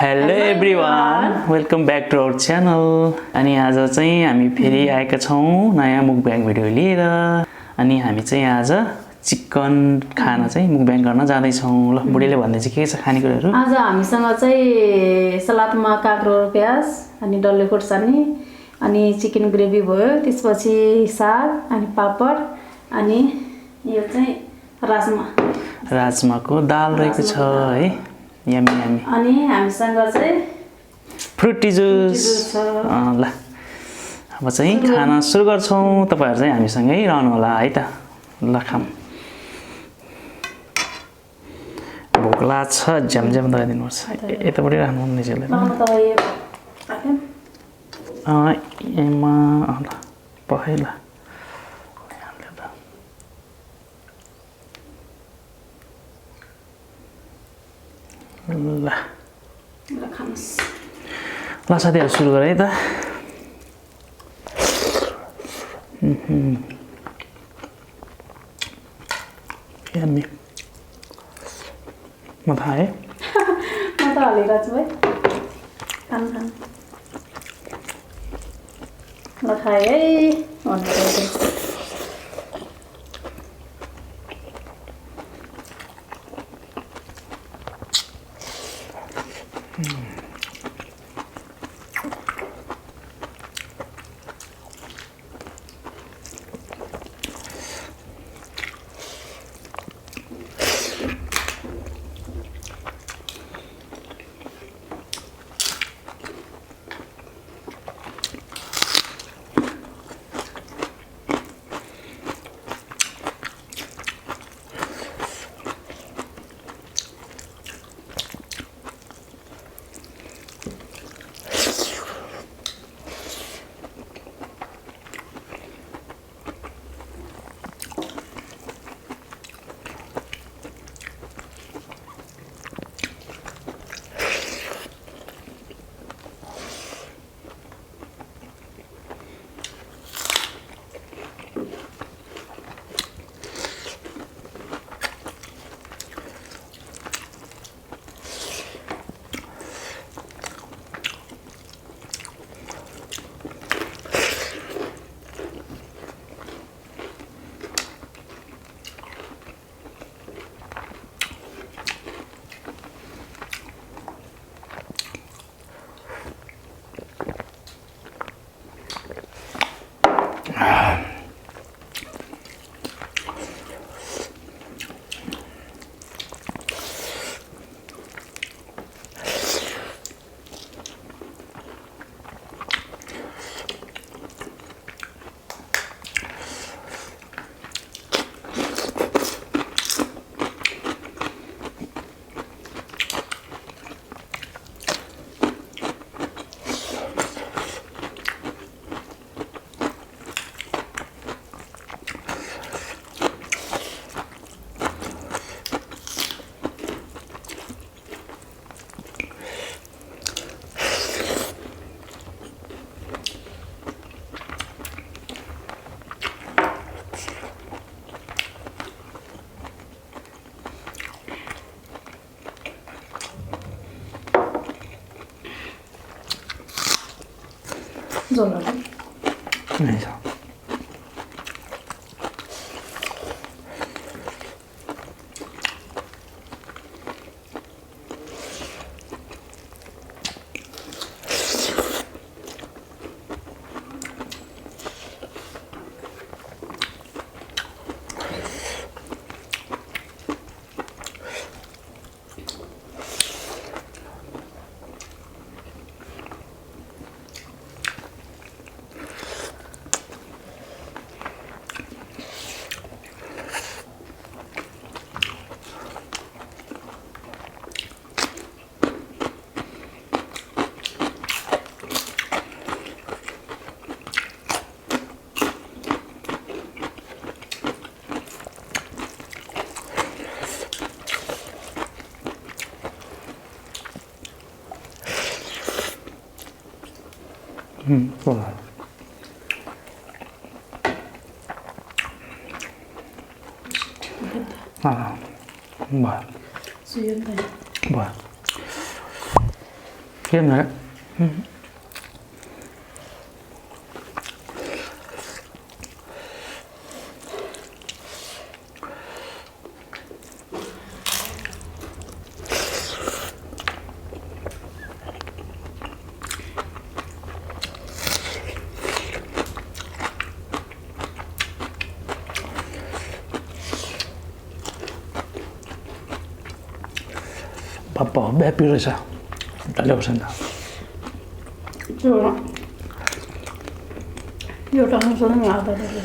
Hello everyone welcome back to our channel. अनि आज चाहिँ हामी फेरि आएका छौँ नयाँ मुकब्याङ भिडियो लिएर। अनि हामी चाहिँ आज चिकन खाना चाहिँ मुकब्याङ गर्न जाँदैछौँ। ल बुढीले भन्दै चाहिँ के छ खानेकुराहरू? आज हामीसँग चाहिँ सलादमा काँक्रो प्याज अनि डल्ले खोर्सानी अनि चिकन ग्रेभी भयो, त्यसपछि साग अनि पापड अनि यो चाहिँ राजमाको दाल रहेको छ है। Yummy yummy. अनि हामीसँग चाहिँ फ्रुटी जुस छ। ल अब चाहिँ खाना सुरु गर्छौँ। तपाईहरु चाहिँ हामीसँगै रहनु होला है त। ल खाम। भोक लाग्छ, झ्यामझ्याम दबाइदिनुपर्छ। यतापट्टि राख्नु हुने चाहिँ एमा ल पखाइ ल ल साथीहरु सुरु गरे है त। यम्मी। म थाहे म त हालेर छु है। खान ल खाए है भन्नु। Boleh. Boleh. Suyun tadi. Boleh. Khiêm đấy. Pappa bé pirisa. Tällä on sentään. Joo. Jotain se on ajatella.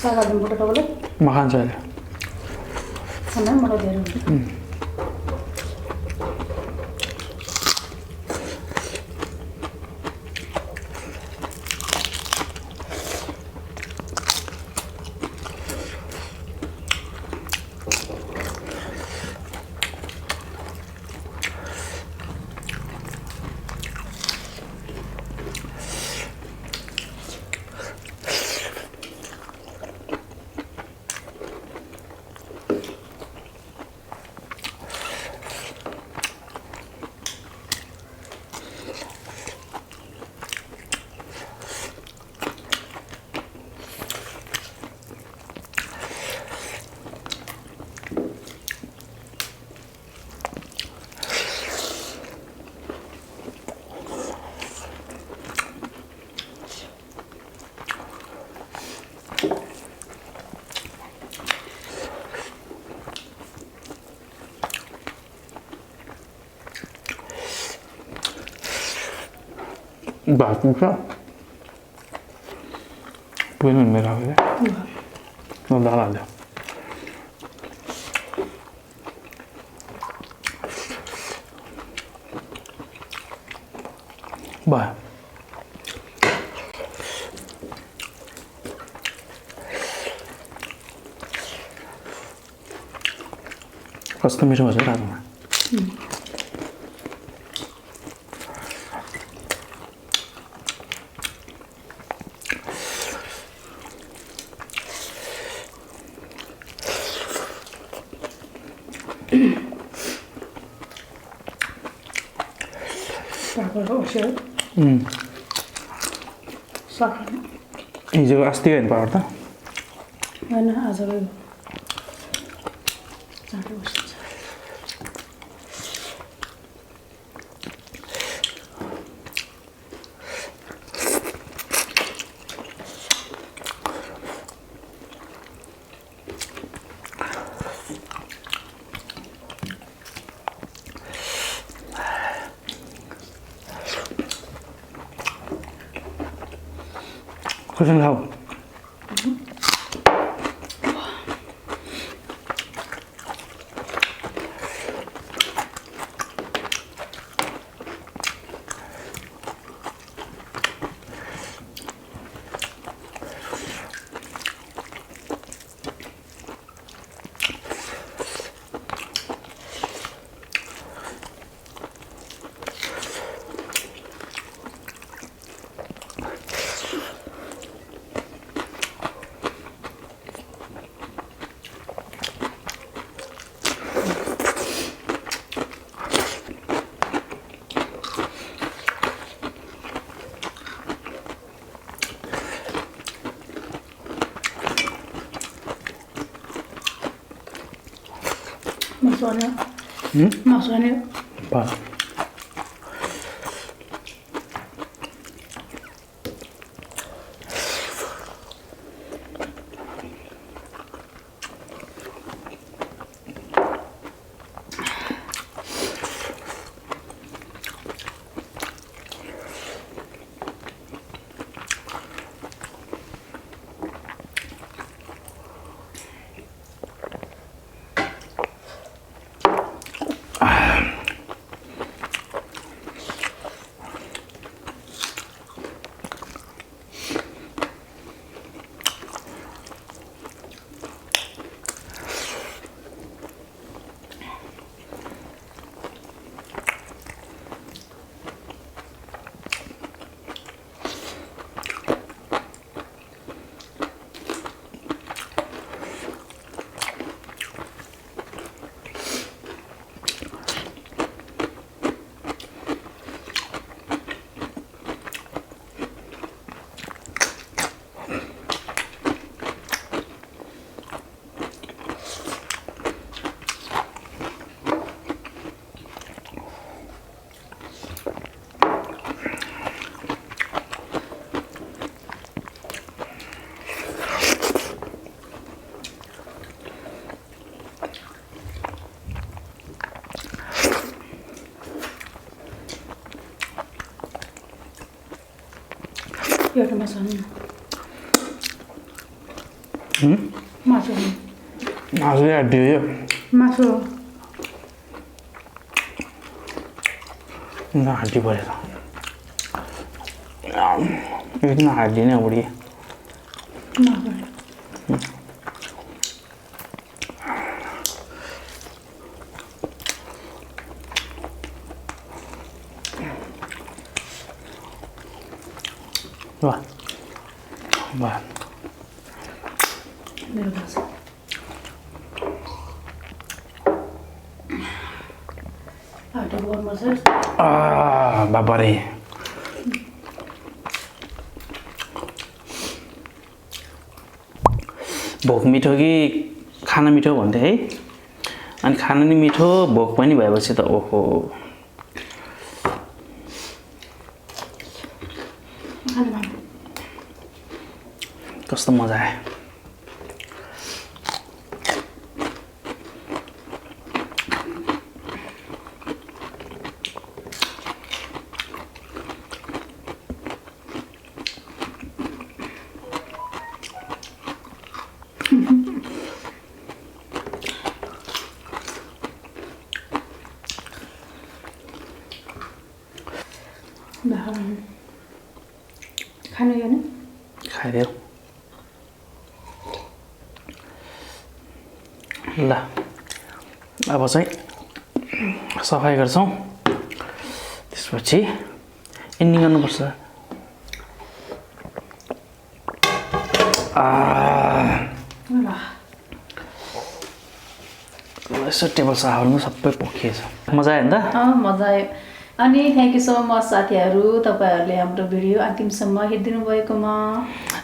Salad yang boleh boleh? Makan saja. Karena mau dia dulu. Bakınca bunun merakı. Nó đã làm được. Bà कस्तो मिठो भन्छ रातमा हिजो अस्ति होइन power त होइन आज गयो कसरी खाऊ Masanya. Ba. एउटा masanya. Masanya. Masuk ya dia. Masuk. Nggak hadi boleh. Ini nggak hadi nih boleh. Masuk. Wah. Wah. मेरो भाषा. Ada buat masak. बाबरे भोक मिठो कि खाना मिठो भन्थे है अनि खाना नि मिठो भोक पनि भएपछि त ओहो कस्तो मजा आयो खानु यो नि खाइदेऊ ल अब चाहिँ सफाइ गर्छौं त्यसपछि एन्डिङ गर्नुपर्छ यसो टेबल सफाउनु सबै पोखिएछ मजा आयो नि त मजा आयो अनि थ्यांक यू सो मच साथीहरु तपाईहरुले हाम्रो भिडियो अन्तिमसम्म हेरिदिनु भएकोमा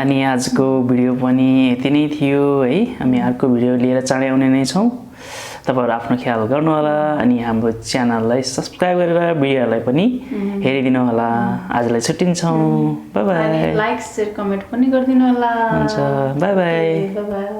अनि आजको भिडियो पनि यति नै थियो है हामी अर्को भिडियो लिएर चाँडै आउने नै छौं तपाईहरु आफ्नो ख्याल गर्नु होला अनि हाम्रो च्यानललाई सब्स्क्राइब गरेर भिडियोलाई पनि हेरिदिनु होला आजलाई छुट्टिन्छौं bye bye like share comment पनि गरिदिनु होला हुन्छ बाइ बाइ बाइ बाइ